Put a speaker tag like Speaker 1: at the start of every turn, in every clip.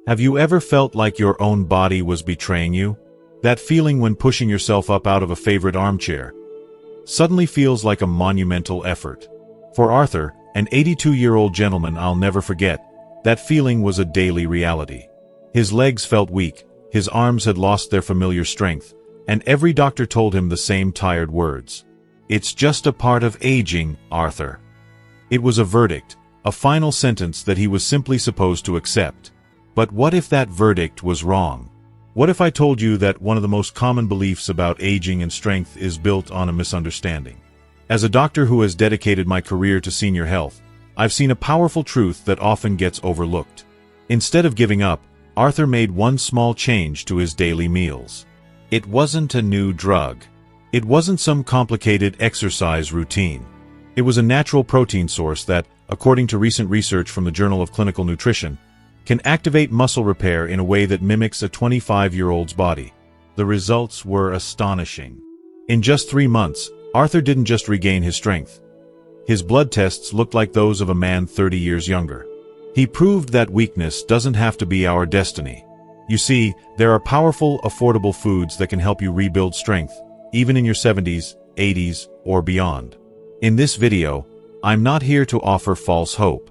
Speaker 1: Have you ever felt like your own body was betraying you? That feeling when pushing yourself up out of a favorite armchair suddenly feels like a monumental effort. For Arthur, an 82-year-old gentleman I'll never forget, that feeling was a daily reality. His legs felt weak, his arms had lost their familiar strength, and every doctor told him the same tired words. "It's just a part of aging, Arthur." It was a verdict, a final sentence that he was simply supposed to accept. But what if that verdict was wrong? What if I told you that one of the most common beliefs about aging and strength is built on a misunderstanding? As a doctor who has dedicated my career to senior health, I've seen a powerful truth that often gets overlooked. Instead of giving up, Arthur made one small change to his daily meals. It wasn't a new drug. It wasn't some complicated exercise routine. It was a natural protein source that, according to recent research from the Journal of Clinical Nutrition, can activate muscle repair in a way that mimics a 25-year-old's body. The results were astonishing. In just 3 months, Arthur didn't just regain his strength. His blood tests looked like those of a man 30 years younger. He proved that weakness doesn't have to be our destiny. You see, there are powerful, affordable foods that can help you rebuild strength, even in your 70s, 80s, or beyond. In this video, I'm not here to offer false hope.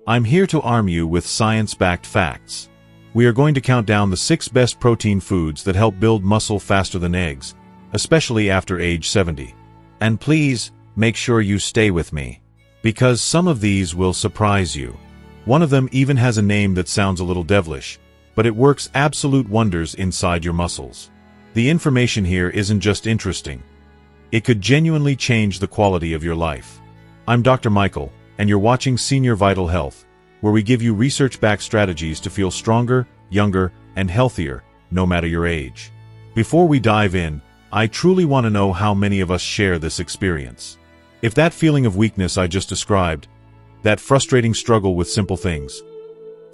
Speaker 1: I'm here to arm you with science-backed facts. We are going to count down the 6 best protein foods that help build muscle faster than eggs, especially after age 70. And please, make sure you stay with me, because some of these will surprise you. One of them even has a name that sounds a little devilish, but it works absolute wonders inside your muscles. The information here isn't just interesting. It could genuinely change the quality of your life. I'm Dr. Michael, and you're watching Senior Vital Health, where we give you research-backed strategies to feel stronger, younger, and healthier, no matter your age. Before we dive in, I truly want to know how many of us share this experience. If that feeling of weakness I just described, that frustrating struggle with simple things,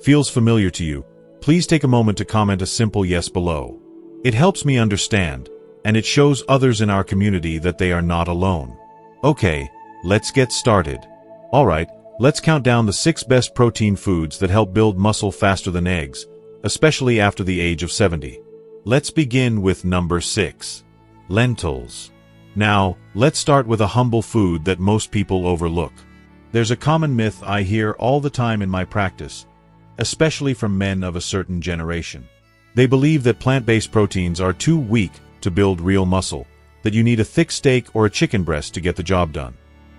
Speaker 1: feels familiar to you, please take a moment to comment a simple yes below. It helps me understand, and it shows others in our community that they are not alone. Okay, let's get started. Alright, let's count down the 6 best protein foods that help build muscle faster than eggs, especially after the age of 70. Let's begin with number 6. Lentils. Now, let's start with a humble food that most people overlook. There's a common myth I hear all the time in my practice, especially from men of a certain generation. They believe that plant-based proteins are too weak to build real muscle, that you need a thick steak or a chicken breast to get the job done.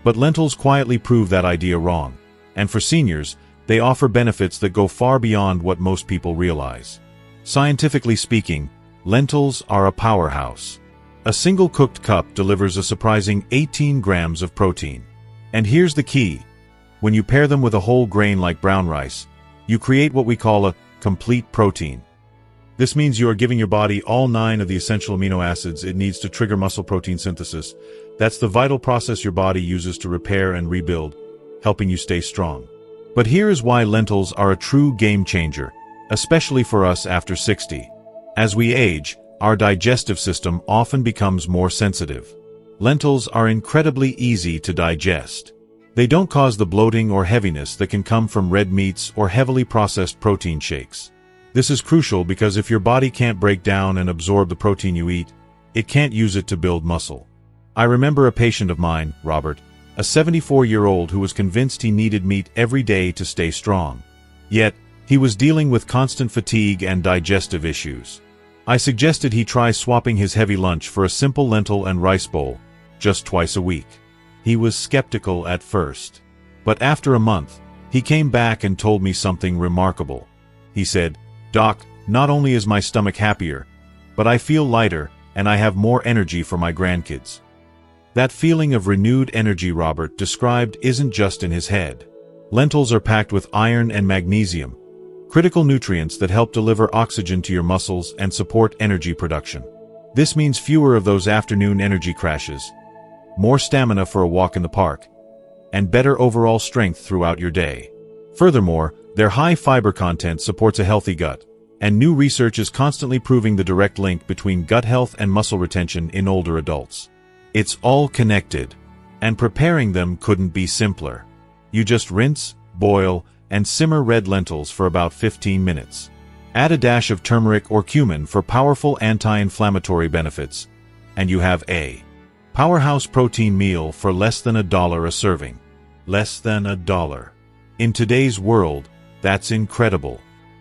Speaker 1: But lentils quietly prove that idea wrong, and for seniors, they offer benefits that go far beyond what most people realize. Scientifically speaking, lentils are a powerhouse. A single cooked cup delivers a surprising 18 grams of protein. And here's the key. When you pair them with a whole grain like brown rice, you create what we call a complete protein. This means you are giving your body all 9 of the essential amino acids it needs to trigger muscle protein synthesis. That's the vital process your body uses to repair and rebuild, helping you stay strong. But here is why lentils are a true game changer, especially for us after 60. As we age, our digestive system often becomes more sensitive. Lentils are incredibly easy to digest. They don't cause the bloating or heaviness that can come from red meats or heavily processed protein shakes. This is crucial because if your body can't break down and absorb the protein you eat, it can't use it to build muscle. I remember a patient of mine, Robert, a 74-year-old who was convinced he needed meat every day to stay strong. Yet, he was dealing with constant fatigue and digestive issues. I suggested he try swapping his heavy lunch for a simple lentil and rice bowl, just twice a week. He was skeptical at first. But after a month, he came back and told me something remarkable. He said, "Doc, not only is my stomach happier, but I feel lighter and I have more energy for my grandkids." That feeling of renewed energy Robert described isn't just in his head. Lentils are packed with iron and magnesium, critical nutrients that help deliver oxygen to your muscles and support energy production. This means fewer of those afternoon energy crashes, more stamina for a walk in the park, and better overall strength throughout your day. Furthermore, their high fiber content supports a healthy gut, and new research is constantly proving the direct link between gut health and muscle retention in older adults. It's all connected, and preparing them couldn't be simpler. You just rinse, boil, and simmer red lentils for about 15 minutes. Add a dash of turmeric or cumin for powerful anti-inflammatory benefits, and you have a powerhouse protein meal for less than $1 a serving. Less than $1. In today's world, that's incredible.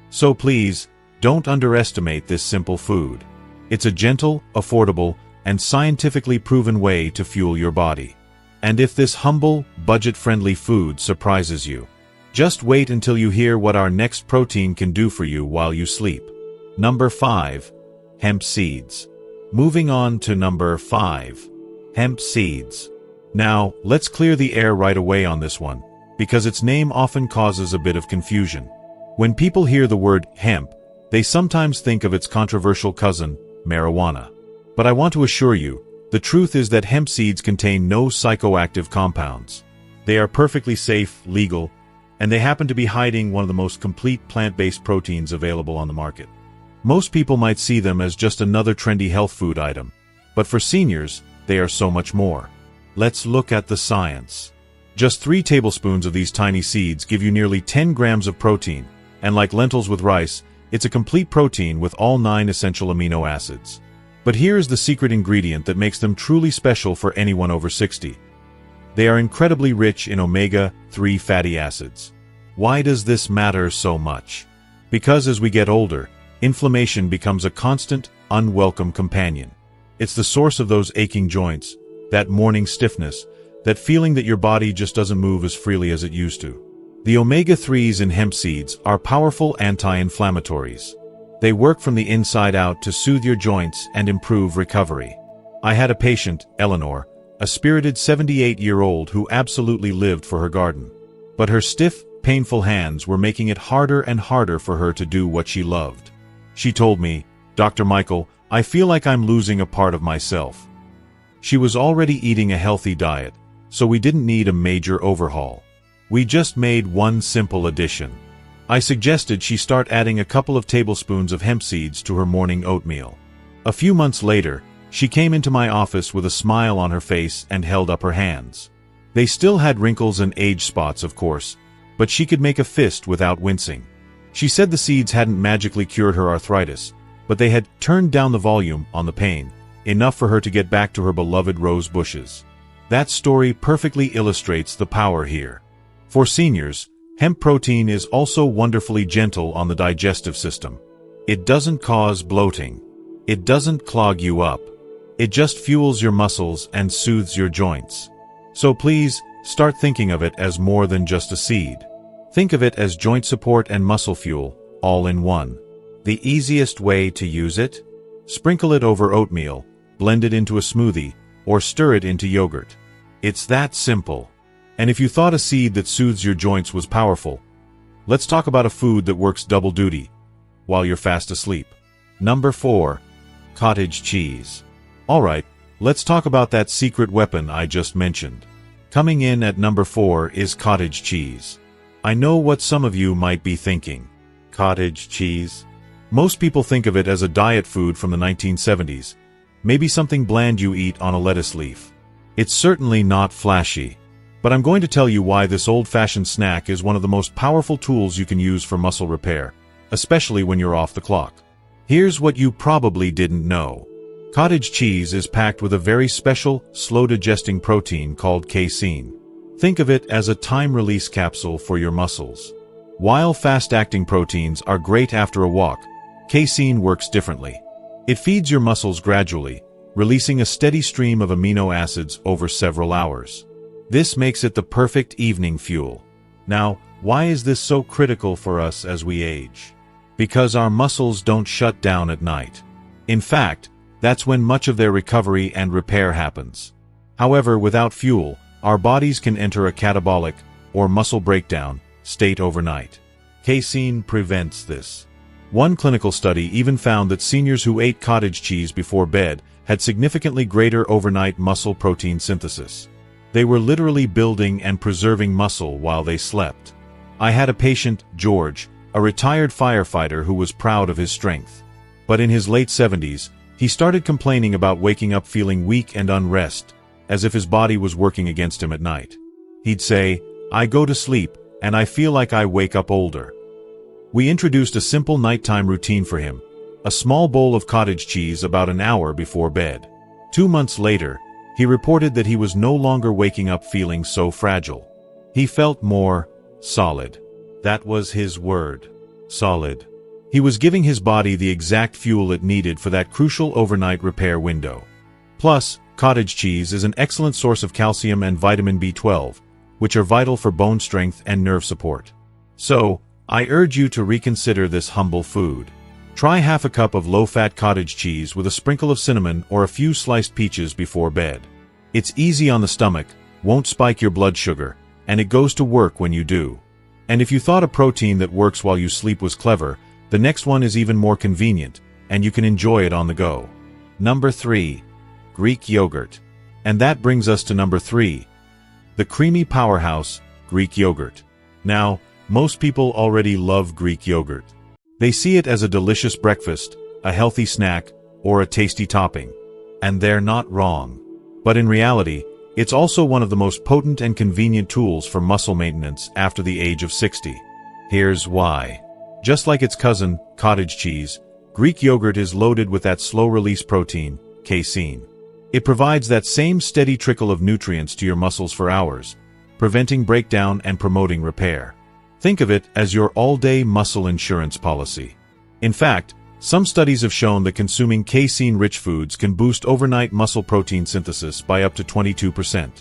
Speaker 1: So please, don't underestimate this simple food. It's a gentle, affordable, and scientifically proven way to fuel your body. And if this humble, budget-friendly food surprises you, just wait until you hear what our next protein can do for you while you sleep. Number 5. Hemp seeds. Moving on to number 5. Hemp seeds. Now, let's clear the air right away on this one, because its name often causes a bit of confusion. When people hear the word hemp, they sometimes think of its controversial cousin, marijuana. But I want to assure you, the truth is that hemp seeds contain no psychoactive compounds. They are perfectly safe, legal, and they happen to be hiding one of the most complete plant-based proteins available on the market. Most people might see them as just another trendy health food item, but for seniors, they are so much more. Let's look at the science. Just 3 tablespoons of these tiny seeds give you nearly 10 grams of protein, and like lentils with rice, it's a complete protein with all 9 essential amino acids. But here's the secret ingredient that makes them truly special for anyone over 60. They are incredibly rich in omega-3 fatty acids. Why does this matter so much? Because as we get older, inflammation becomes a constant, unwelcome companion. It's the source of those aching joints, that morning stiffness, that feeling that your body just doesn't move as freely as it used to. The omega-3s in hemp seeds are powerful anti-inflammatories. They work from the inside out to soothe your joints and improve recovery. I had a patient, Eleanor, a spirited 78-year-old who absolutely lived for her garden. But her stiff, painful hands were making it harder and harder for her to do what she loved. She told me, "Dr. Michael, I feel like I'm losing a part of myself." She was already eating a healthy diet, so we didn't need a major overhaul. We just made one simple addition. I suggested she start adding a couple of tablespoons of hemp seeds to her morning oatmeal. A few months later, she came into my office with a smile on her face and held up her hands. They still had wrinkles and age spots, of course, but she could make a fist without wincing. She said the seeds hadn't magically cured her arthritis, but they had turned down the volume on the pain, enough for her to get back to her beloved rose bushes. That story perfectly illustrates the power here. For seniors, hemp protein is also wonderfully gentle on the digestive system. It doesn't cause bloating. It doesn't clog you up. It just fuels your muscles and soothes your joints. So please, start thinking of it as more than just a seed. Think of it as joint support and muscle fuel, all in one. The easiest way to use it? Sprinkle it over oatmeal, blend it into a smoothie, or stir it into yogurt. It's that simple. And if you thought a seed that soothes your joints was powerful, let's talk about a food that works double duty while you're fast asleep. Number 4. Cottage cheese. Alright, let's talk about that secret weapon I just mentioned. Coming in at number 4 is cottage cheese. I know what some of you might be thinking. Cottage cheese? Most people think of it as a diet food from the 1970s, maybe something bland you eat on a lettuce leaf. It's certainly not flashy, but I'm going to tell you why this old-fashioned snack is one of the most powerful tools you can use for muscle repair, especially when you're off the clock. Here's what you probably didn't know. Cottage cheese is packed with a very special, slow-digesting protein called casein. Think of it as a time-release capsule for your muscles. While fast-acting proteins are great after a walk, casein works differently. It feeds your muscles gradually, releasing a steady stream of amino acids over several hours. This makes it the perfect evening fuel. Now, why is this so critical for us as we age? Because our muscles don't shut down at night. In fact, that's when much of their recovery and repair happens. However, without fuel, our bodies can enter a catabolic, or muscle breakdown, state overnight. Casein prevents this. One clinical study even found that seniors who ate cottage cheese before bed had significantly greater overnight muscle protein synthesis. They were literally building and preserving muscle while they slept. I had a patient, George, a retired firefighter who was proud of his strength. But in his late 70s, he started complaining about waking up feeling weak and unrest, as if his body was working against him at night. He'd say, "I go to sleep, and I feel like I wake up older." We introduced a simple nighttime routine for him, a small bowl of cottage cheese about an hour before bed. 2 months later, he reported that he was no longer waking up feeling so fragile. He felt more solid. That was his word. Solid. He was giving his body the exact fuel it needed for that crucial overnight repair window. Plus, cottage cheese is an excellent source of calcium and vitamin B12, which are vital for bone strength and nerve support. So, I urge you to reconsider this humble food. Try half a cup of low-fat cottage cheese with a sprinkle of cinnamon or a few sliced peaches before bed. It's easy on the stomach, won't spike your blood sugar, and it goes to work when you do. And if you thought a protein that works while you sleep was clever, the next one is even more convenient, and you can enjoy it on the go. Number 3. Greek yogurt. And that brings us to number 3. The creamy powerhouse, Greek yogurt. Now, most people already love Greek yogurt. They see it as a delicious breakfast, a healthy snack, or a tasty topping. And they're not wrong. But in reality, it's also one of the most potent and convenient tools for muscle maintenance after the age of 60. Here's why. Just like its cousin, cottage cheese, Greek yogurt is loaded with that slow-release protein, casein. It provides that same steady trickle of nutrients to your muscles for hours, preventing breakdown and promoting repair. Think of it as your all-day muscle insurance policy. In fact, some studies have shown that consuming casein-rich foods can boost overnight muscle protein synthesis by up to 22%.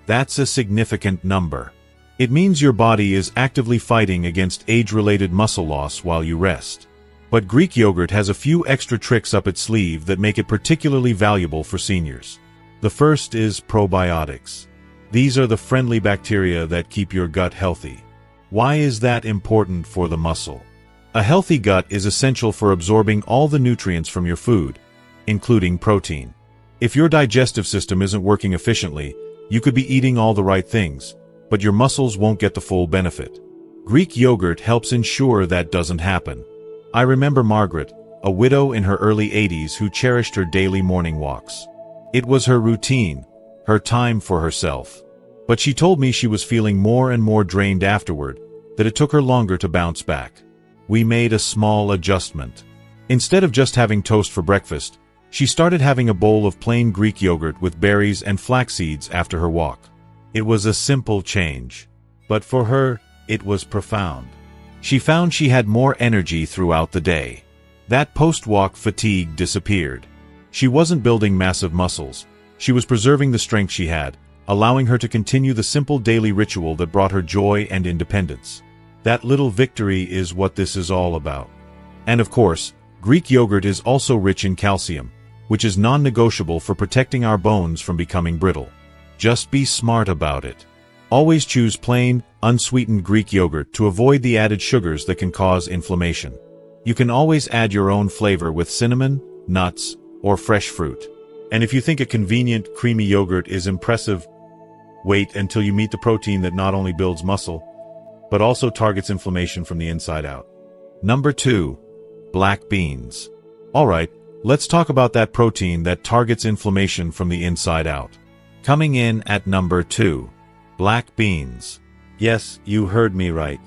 Speaker 1: That's a significant number. It means your body is actively fighting against age-related muscle loss while you rest. But Greek yogurt has a few extra tricks up its sleeve that make it particularly valuable for seniors. The first is probiotics. These are the friendly bacteria that keep your gut healthy. Why is that important for the muscle? A healthy gut is essential for absorbing all the nutrients from your food, including protein. If your digestive system isn't working efficiently, you could be eating all the right things, but your muscles won't get the full benefit. Greek yogurt helps ensure that doesn't happen. I remember Margaret, a widow in her early 80s who cherished her daily morning walks. It was her routine, her time for herself. But she told me she was feeling more and more drained afterward, that it took her longer to bounce back. We made a small adjustment. Instead of just having toast for breakfast, she started having a bowl of plain Greek yogurt with berries and flax seeds after her walk. It was a simple change. But for her, it was profound. She found she had more energy throughout the day. That post-walk fatigue disappeared. She wasn't building massive muscles. She was preserving the strength she had, allowing her to continue the simple daily ritual that brought her joy and independence. That little victory is what this is all about. And of course, Greek yogurt is also rich in calcium, which is non-negotiable for protecting our bones from becoming brittle. Just be smart about it. Always choose plain, unsweetened Greek yogurt to avoid the added sugars that can cause inflammation. You can always add your own flavor with cinnamon, nuts, or fresh fruit. And if you think a convenient, creamy yogurt is impressive, wait until you meet the protein that not only builds muscle, but also targets inflammation from the inside out. Number 2. Black beans. Alright, let's talk about that protein that targets inflammation from the inside out. Coming in at number 2. Black beans. Yes, you heard me right.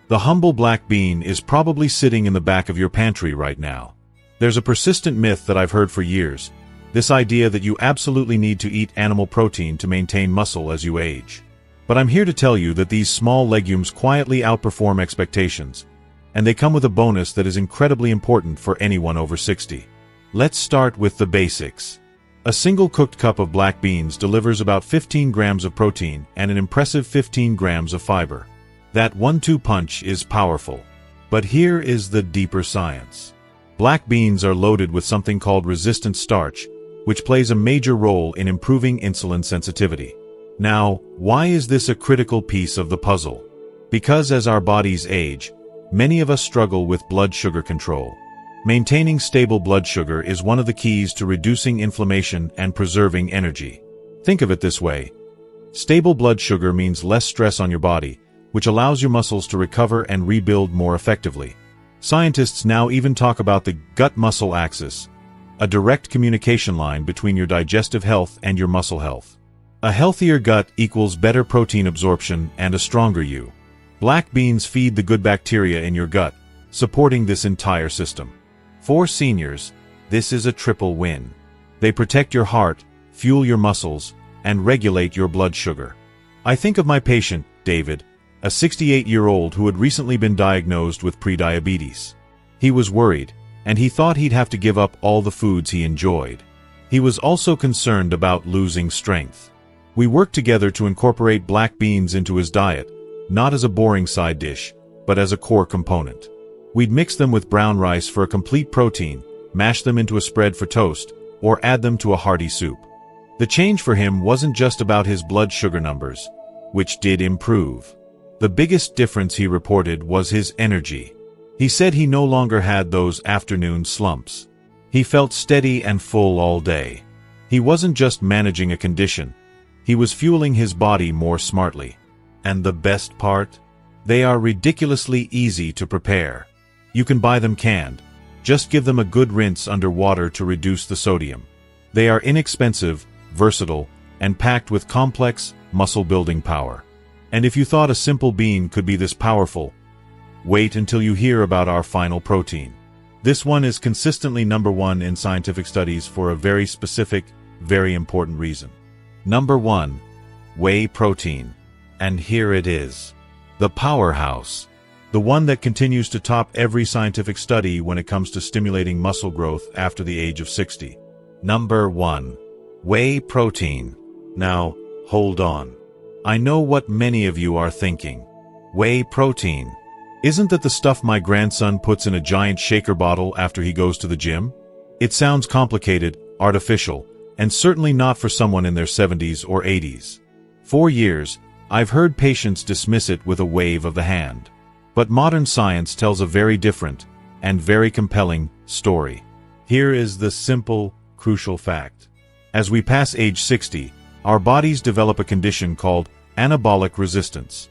Speaker 1: The humble black bean is probably sitting in the back of your pantry right now. There's a persistent myth that I've heard for years, this idea that you absolutely need to eat animal protein to maintain muscle as you age. But I'm here to tell you that these small legumes quietly outperform expectations, and they come with a bonus that is incredibly important for anyone over 60. Let's start with the basics. A single cooked cup of black beans delivers about 15 grams of protein and an impressive 15 grams of fiber. That 1-2 punch is powerful. But here is the deeper science. Black beans are loaded with something called resistant starch, which plays a major role in improving insulin sensitivity. Now, why is this a critical piece of the puzzle? Because as our bodies age, many of us struggle with blood sugar control. Maintaining stable blood sugar is one of the keys to reducing inflammation and preserving energy. Think of it this way. Stable blood sugar means less stress on your body, which allows your muscles to recover and rebuild more effectively. Scientists now even talk about the gut-muscle axis, a direct communication line between your digestive health and your muscle health. A healthier gut equals better protein absorption and a stronger you. Black beans feed the good bacteria in your gut, supporting this entire system. For seniors, this is a triple win. They protect your heart, fuel your muscles, and regulate your blood sugar. I think of my patient, David, a 68-year-old who had recently been diagnosed with prediabetes. He was worried, and he thought he'd have to give up all the foods he enjoyed. He was also concerned about losing strength. We worked together to incorporate black beans into his diet, not as a boring side dish, but as a core component. We'd mix them with brown rice for a complete protein, mash them into a spread for toast, or add them to a hearty soup. The change for him wasn't just about his blood sugar numbers, which did improve. The biggest difference he reported was his energy. He said he no longer had those afternoon slumps. He felt steady and full all day. He wasn't just managing a condition. He was fueling his body more smartly. And the best part? They are ridiculously easy to prepare. You can buy them canned. Just give them a good rinse under water to reduce the sodium. They are inexpensive, versatile, and packed with complex, muscle-building power. And if you thought a simple bean could be this powerful, wait until you hear about our final protein. This one is consistently number one in scientific studies for a very specific, very important reason. Number 1. Whey protein. And here it is. The powerhouse. The one that continues to top every scientific study when it comes to stimulating muscle growth after the age of 60. Number 1. Whey protein. Now, hold on. I know what many of you are thinking. Whey protein. Isn't that the stuff my grandson puts in a giant shaker bottle after he goes to the gym? It sounds complicated, artificial, and certainly not for someone in their 70s or 80s. For years, I've heard patients dismiss it with a wave of the hand. But modern science tells a very different, and very compelling, story. Here is the simple, crucial fact. As we pass age 60, our bodies develop a condition called anabolic resistance.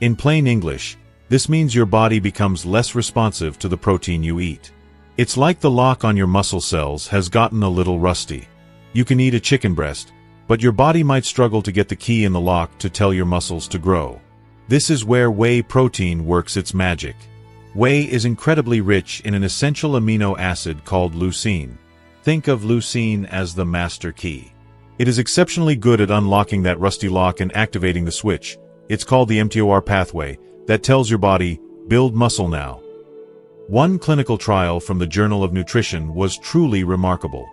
Speaker 1: In plain English, this means your body becomes less responsive to the protein you eat. It's like the lock on your muscle cells has gotten a little rusty. You can eat a chicken breast, but your body might struggle to get the key in the lock to tell your muscles to grow. This is where whey protein works its magic. Whey is incredibly rich in an essential amino acid called leucine. Think of leucine as the master key. It is exceptionally good at unlocking that rusty lock and activating the switch. It's called the mTOR pathway that tells your body, build muscle now. One clinical trial from the Journal of Nutrition was truly remarkable.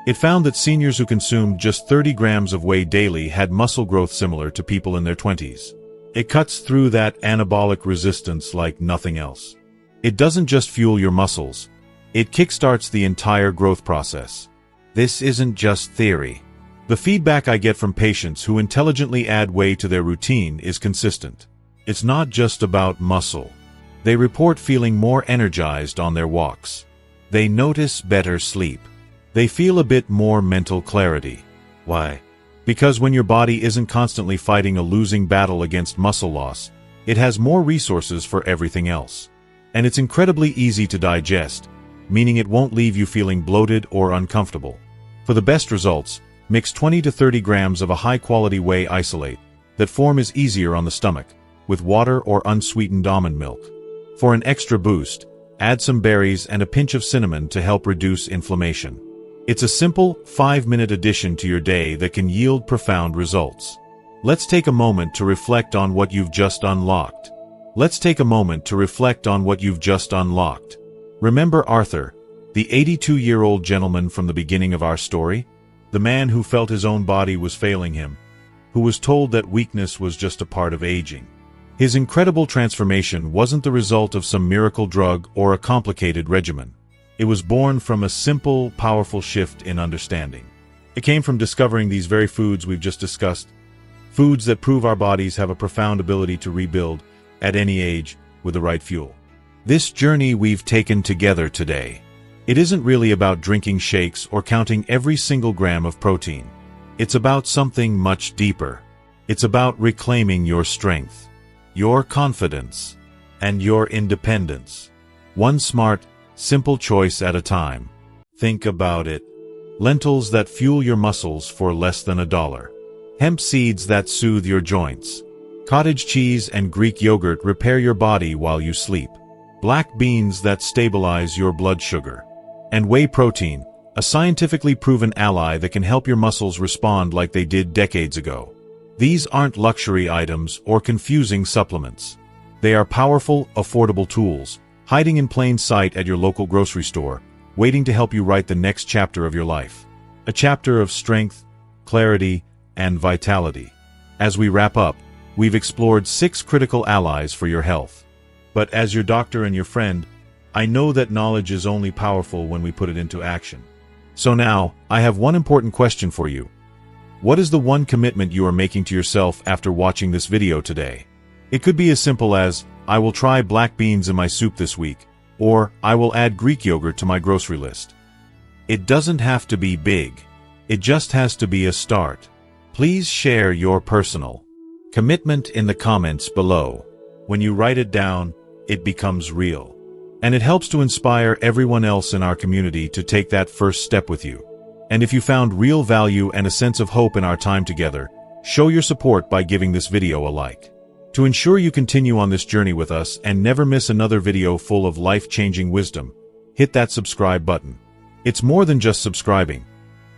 Speaker 1: It found that seniors who consumed just 30 grams of whey daily had muscle growth similar to people in their 20s. It cuts through that anabolic resistance like nothing else. It doesn't just fuel your muscles. It kickstarts the entire growth process. This isn't just theory. The feedback I get from patients who intelligently add whey to their routine is consistent. It's not just about muscle. They report feeling more energized on their walks. They notice better sleep. They feel a bit more mental clarity. Why? Because when your body isn't constantly fighting a losing battle against muscle loss, it has more resources for everything else. And it's incredibly easy to digest, meaning it won't leave you feeling bloated or uncomfortable. For the best results, mix 20 to 30 grams of a high-quality whey isolate. That form is easier on the stomach, with water or unsweetened almond milk. For an extra boost, add some berries and a pinch of cinnamon to help reduce inflammation. It's a simple, 5-minute addition to your day that can yield profound results. Let's take a moment to reflect on what you've just unlocked. Remember Arthur, the 82-year-old gentleman from the beginning of our story? The man who felt his own body was failing him, who was told that weakness was just a part of aging. His incredible transformation wasn't the result of some miracle drug or a complicated regimen. It was born from a simple, powerful shift in understanding. It came from discovering these very foods we've just discussed, foods that prove our bodies have a profound ability to rebuild at any age with the right fuel. This journey we've taken together today, it isn't really about drinking shakes or counting every single gram of protein. It's about something much deeper. It's about reclaiming your strength, your confidence, and your independence. One smart, simple choice at a time. Think about it. Lentils that fuel your muscles for less than $1. Hemp seeds that soothe your joints. Cottage cheese and Greek yogurt repair your body while you sleep. black beans that stabilize your blood sugar, and whey protein, a scientifically proven ally that can help your muscles respond like they did decades ago. These aren't luxury items or confusing supplements. They are powerful, affordable tools, hiding in plain sight at your local grocery store, waiting to help you write the next chapter of your life. A chapter of strength, clarity, and vitality. As we wrap up, we've explored 6 critical allies for your health. But as your doctor and your friend, I know that knowledge is only powerful when we put it into action. So now, I have one important question for you. What is the one commitment you are making to yourself after watching this video today? It could be as simple as, I will try black beans in my soup this week, or I will add Greek yogurt to my grocery list. It doesn't have to be big. It just has to be a start. Please share your personal commitment in the comments below. When you write it down, it becomes real. And it helps to inspire everyone else in our community to take that first step with you. And if you found real value and a sense of hope in our time together, show your support by giving this video a like. To ensure you continue on this journey with us and never miss another video full of life-changing wisdom, hit that subscribe button. It's more than just subscribing.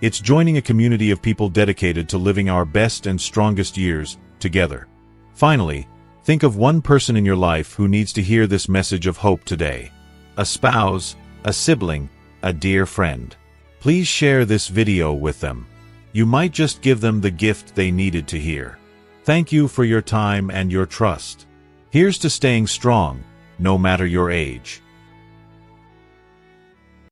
Speaker 1: It's joining a community of people dedicated to living our best and strongest years together. Finally, think of one person in your life who needs to hear this message of hope today. A spouse, a sibling, a dear friend. Please share this video with them. You might just give them the gift they needed to hear. Thank you for your time and your trust. Here's to staying strong, no matter your age.